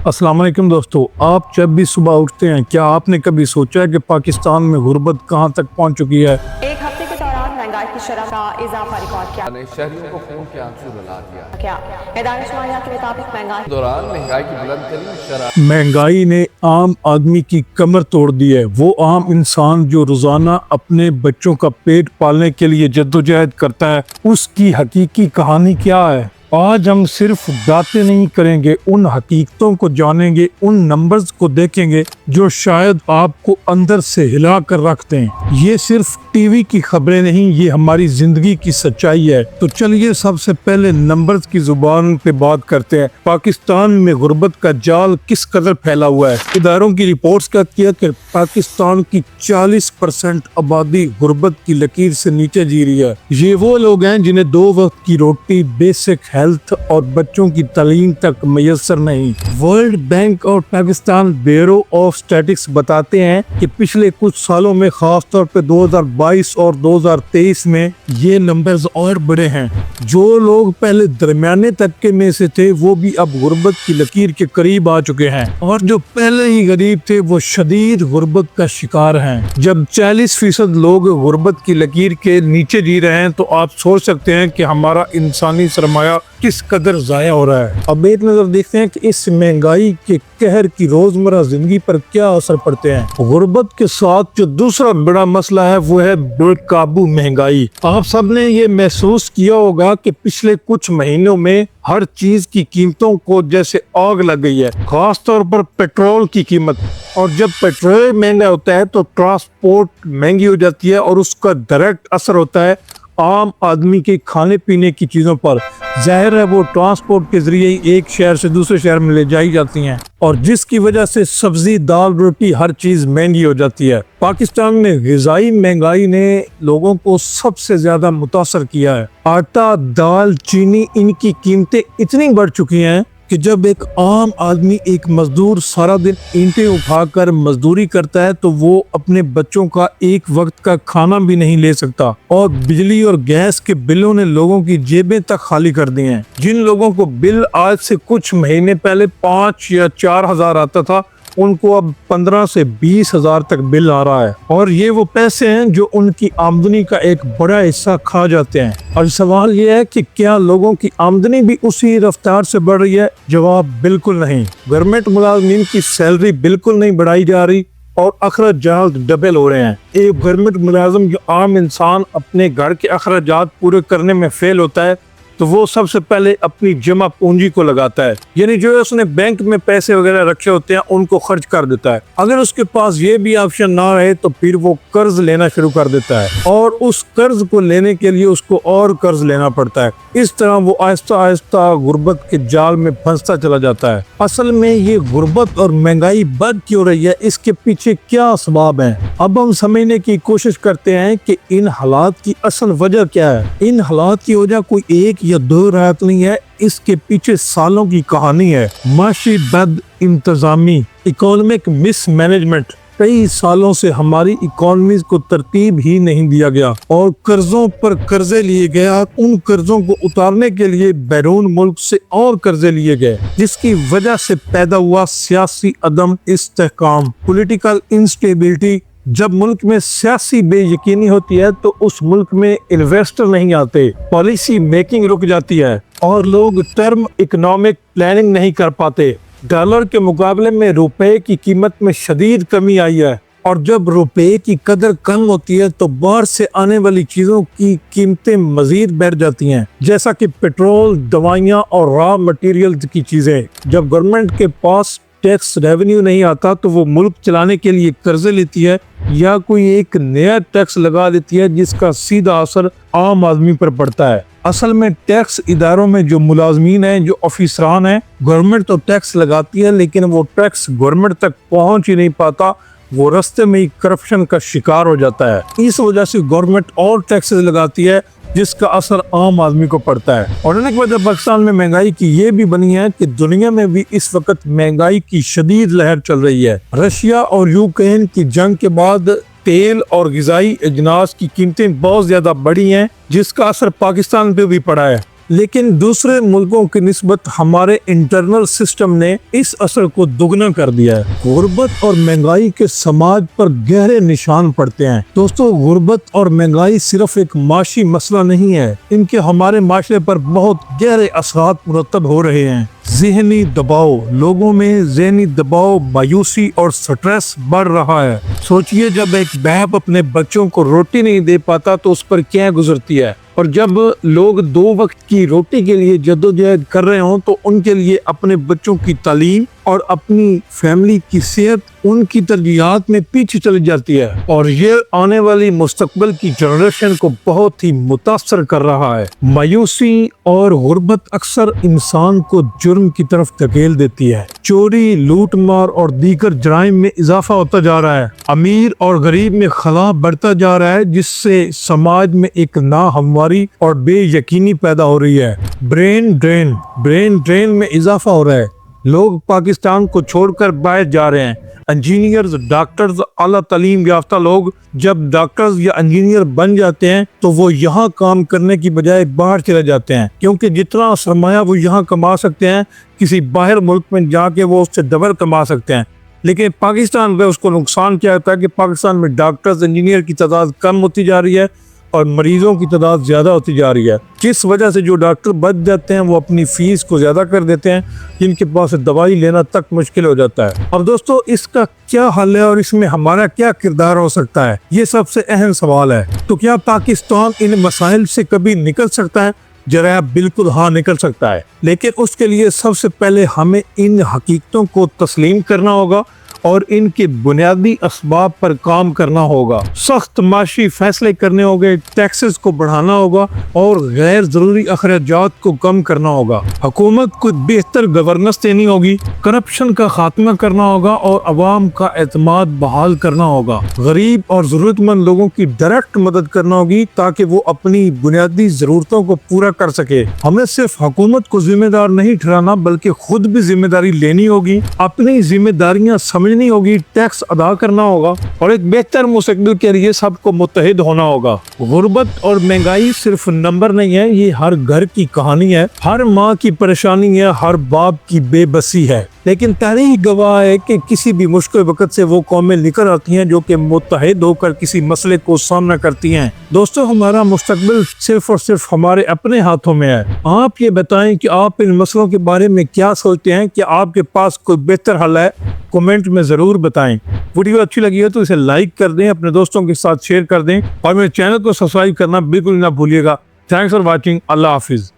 अस्सलाम वालेकुम दोस्तों, आप जब भी सुबह उठते हैं क्या आपने कभी सोचा है कि पाकिस्तान में गुर्बत कहां तक पहुंच चुकी है। एक हफ्ते के दौरान महंगाई की शरह का इजाफा रिकॉर्ड किया। शहरियों को खून के आंसू रुला दिया। क्या इदारे शुमारिया के मुताबिक महंगाई दौरान महंगाई की बुलंद तरीन शरह महंगाई ने आम आदमी की कमर तोड़ दी है। वो आम इंसान जो रोजाना अपने बच्चों का पेट पालने के लिए जद्दोजहद करता है, उसकी हकीकी कहानी क्या है। आज हम सिर्फ बातें नहीं करेंगे, उन हकीकतों को जानेंगे, उन नंबर्स को देखेंगे जो शायद आपको अंदर से हिला कर रखते हैं। ये सिर्फ टीवी की खबरें नहीं, ये हमारी जिंदगी की सच्चाई है। तो चलिए सबसे पहले नंबर्स की जुबान पे बात करते हैं। पाकिस्तान में गुर्बत का जाल किस कदर फैला हुआ है। इदारों की रिपोर्ट्स का किया कि पाकिस्तान की 40% आबादी गुर्बत की लकीर से नीचे जी रही है। ये वो लोग हैं जिन्हें 2 वक्त की रोटी, बेसिक हेल्थ और बच्चों की तालीम तक मैसर नहीं। वर्ल्ड बैंक और पाकिस्तान ब्यूरो ऑफ स्टैटिस्टिक्स बताते हैं कि पिछले कुछ सालों में, खास तौर पे 2022 और 2023 में, ये नंबर्स और बड़े हैं। जो लोग पहले दरमियाने तबके में से थे वो भी अब गुर्बत की लकीर के करीब आ चुके हैं, और जो पहले ही गरीब थे वो शदीद गुर्बत का शिकार हैं। जब 40% लोग गुर्बत की लकीर के नीचे जी रहे हैं तो आप सोच सकते हैं कि हमारा इंसानी सरमाया किस कदर जाया हो रहा है। अब एक नजर देखते हैं कि इस महंगाई के कहर की रोजमर्रा जिंदगी पर क्या असर पड़ते हैं। गुर्बत के साथ जो दूसरा बड़ा मसला है वो है बेकाबू महंगाई। आप सब ने ये महसूस किया होगा कि पिछले कुछ महीनों में हर चीज की कीमतों को जैसे आग लग गई है, खास तौर पर पेट्रोल की कीमत। और जब पेट्रोल महंगा होता है तो ट्रांसपोर्ट महंगी हो जाती है, और उसका डायरेक्ट असर होता है आम आदमी के खाने पीने की चीजों पर। जाहिर है वो ट्रांसपोर्ट के जरिए ही एक शहर से दूसरे शहर में ले जाई जाती हैं, और जिसकी वजह से सब्जी, दाल, रोटी, हर चीज महंगी हो जाती है। पाकिस्तान में ग़िज़ाई महंगाई ने लोगों को सबसे ज्यादा मुतासर किया है। आटा, दाल, चीनी, इनकी कीमतें इतनी बढ़ चुकी हैं कि जब एक आम आदमी, एक मजदूर सारा दिन ईंटें उठाकर मजदूरी करता है तो वो अपने बच्चों का एक वक्त का खाना भी नहीं ले सकता। और बिजली और गैस के बिलों ने लोगों की जेबें तक खाली कर दी हैं। जिन लोगों को बिल आज से कुछ महीने पहले 5 या 4 हजार आता था, उनको अब 15 से 20 हजार तक बिल आ रहा है, और ये वो पैसे हैं जो उनकी आमदनी का एक बड़ा हिस्सा खा जाते हैं। और सवाल ये है कि क्या लोगों की आमदनी भी उसी रफ्तार से बढ़ रही है? जवाब बिल्कुल नहीं। गवर्नमेंट मुलाजमीन की सैलरी बिल्कुल नहीं बढ़ाई जा रही, और अखराजात डबल हो रहे हैं। एक गवर्नमेंट मुलाजिम, जो आम इंसान अपने घर के अखराजात पूरे करने में फेल होता है, तो वो सबसे पहले अपनी जमा पूंजी को लगाता है, यानी जो उसने बैंक में पैसे वगैरह रखे होते हैं उनको खर्च कर देता है। अगर उसके पास ये भी ऑप्शन ना रहे तो फिर वो कर्ज लेना शुरू कर देता है, और उस कर्ज को लेने के लिए उसको और कर्ज लेना पड़ता है। इस तरह वो आहिस्ता आहिस्ता गुर्बत के जाल में फंसता चला जाता है। असल में ये गुर्बत और महंगाई बढ़ क्यों रही है, इसके पीछे क्या असबाब हैं? अब हम समझने की कोशिश करते हैं कि इन हालात की असल वजह क्या है। इन हालात की वजह कोई एक या 2 रात नहीं है, इसके पीछे सालों की कहानी है। माशी बद इंतजामी, इकोनॉमिक मिसमैनेजमेंट। कई सालों से हमारी इकोनॉमी को तरतीब ही नहीं दिया गया, और कर्जों पर कर्जे लिए गया। उन कर्जों को उतारने के लिए बैरून मुल्क से और कर्जे लिए गए, जिसकी वजह से पैदा हुआ सियासी अदम इस्तेहकाम, पॉलिटिकल इंस्टेबिलिटी। जब मुल्क में सियासी बेयकीनी होती है तो उस मुल्क में इन्वेस्टर नहीं आते, पॉलिसी मेकिंग रुक जाती है, और लोग टर्म इकोनॉमिक प्लानिंग नहीं कर पाते। डॉलर के मुकाबले में रुपए की कीमत में शदीद कमी आई है, और जब रुपए की कदर कम होती है तो बाहर से आने वाली चीजों की कीमतें मजीद बढ़ जाती हैं, जैसा कि पेट्रोल, दवाइयाँ और रॉ मटेरियल की चीजें। जब गवर्नमेंट के पास टैक्स रेवेन्यू नहीं आता तो वो मुल्क चलाने के लिए कर्जे लेती है, या कोई एक नया टैक्स लगा देती है जिसका सीधा असर आम आदमी पर पड़ता है। असल में टैक्स इदारों में जो मुलाजमीन हैं, जो ऑफिसरान हैं, गवर्नमेंट तो टैक्स लगाती है लेकिन वो टैक्स गवर्नमेंट तक पहुंच ही नहीं पाता, वो रास्ते में ही करप्शन का शिकार हो जाता है। इस वजह से गवर्नमेंट और टैक्सेस लगाती है जिसका असर आम आदमी को पड़ता है। और एक वजह पाकिस्तान में महंगाई की ये भी बनी है कि दुनिया में भी इस वक्त महंगाई की शदीद लहर चल रही है। रशिया और यूक्रेन की जंग के बाद तेल और ग़िज़ाई अजनास की कीमतें बहुत ज्यादा बढ़ी हैं, जिसका असर पाकिस्तान पे भी पड़ा है। लेकिन दूसरे मुल्कों की निस्बत हमारे इंटरनल सिस्टम ने इस असर को दुगना कर दिया है। गुर्बत और महंगाई के समाज पर गहरे निशान पड़ते हैं। दोस्तों, गुर्बत और महंगाई सिर्फ एक माशी मसला नहीं है, इनके हमारे माशरे पर बहुत गहरे असरात मुरतब हो रहे हैं। ज़हनी दबाव, लोगों में ज़हनी दबाव, मायूसी और स्ट्रेस बढ़ रहा है। सोचिए, जब एक बाप अपने बच्चों को रोटी नहीं दे पाता तो उस पर क्या गुजरती है, और जब लोग 2 वक्त की रोटी के लिए जद्दोजहद कर रहे हों तो उनके लिए अपने बच्चों की तालीम और अपनी फैमिली की सेहत उनकी तरजीहात में पीछे चली जाती है, और ये आने वाली मुस्तकबिल की जनरेशन को बहुत ही मुतासर कर रहा है। मायूसी और गुर्बत अक्सर इंसान को जुर्म की तरफ धकेल देती है। चोरी, लूट मार और दीगर जराइम में इजाफा होता जा रहा है। अमीर और गरीब में खला बढ़ता जा रहा है, जिससे समाज में एक नाहमवारी और बेयकीनी पैदा हो रही है। ब्रेन ड्रेन में इजाफा हो रहा है। लोग पाकिस्तान को छोड़कर बाहर जा रहे हैं। इंजीनियर्स, डॉक्टर्स, आला तालीम याफ्ता लोग जब डॉक्टर्स या इंजीनियर बन जाते हैं तो वो यहाँ काम करने की बजाय बाहर चले जाते हैं, क्योंकि जितना सरमाया वो यहाँ कमा सकते हैं किसी बाहर मुल्क में जाके वो उससे डबल कमा सकते हैं। लेकिन पाकिस्तान में उसको नुकसान क्या होता है कि पाकिस्तान में डॉक्टर्स, इंजीनियर की तादाद कम होती जा रही है और मरीजों की तादाद ज़्यादा होती जा रही है, जिस वजह से जो डॉक्टर बच जाते हैं वो अपनी फीस को ज़्यादा कर देते हैं, जिनके पास दवाई लेना तक मुश्किल हो जाता है। अब दोस्तों, इसका क्या हल है और इसमें हमारा क्या किरदार हो सकता है, ये सबसे अहम सवाल है। तो क्या पाकिस्तान इन मसाइल से कभी निकल सकता है? जरा बिल्कुल हाँ, निकल सकता है, लेकिन उसके लिए सबसे पहले हमें इन हकीकतों को तस्लीम करना होगा और इनके बुनियादी असबाब पर काम करना होगा। सख्त माशी फैसले करने होंगे, टैक्सेस को बढ़ाना होगा और गैर जरूरी अखराजात को कम करना होगा। हुकूमत को बेहतर गवर्नेंस देनी होगी, करप्शन का खात्मा करना होगा और अवाम का एतमाद बहाल करना होगा। गरीब और जरूरतमंद लोगों की डायरेक्ट मदद करना होगी ताकि वो अपनी बुनियादी जरूरतों को पूरा कर सके। हमें सिर्फ हुकूमत को जिम्मेदार नहीं ठहराना बल्कि खुद भी जिम्मेदारी लेनी होगी, अपनी जिम्मेदारियां समझनी होगी, टैक्स अदा करना होगा और एक बेहतर मुस्तकबिल के लिए सबको मुत्तहिद होना होगा। गुर्बत और महंगाई सिर्फ नंबर नहीं है, ये हर घर की कहानी है, हर माँ की परेशानी है, हर बाप की बेबसी है। लेकिन तारीख गवाह है कि किसी भी मुश्किल वक्त से वो कौमें निकल आती हैं जो कि मुत्तहिद होकर किसी मसले को सामना करती हैं। दोस्तों, हमारा मुस्तकबिल सिर्फ और सिर्फ हमारे अपने हाथों में है। आप ये बताएं कि आप इन मसलों के बारे में क्या सोचते हैं, कि आपके पास कोई बेहतर हल है? कमेंट में ज़रूर बताएं। वीडियो अच्छी लगी है तो इसे लाइक कर दें, अपने दोस्तों के साथ शेयर कर दें और मेरे चैनल को सब्सक्राइब करना बिल्कुल ना भूलिएगा। Thanks for watching. अल्लाह हाफिज़।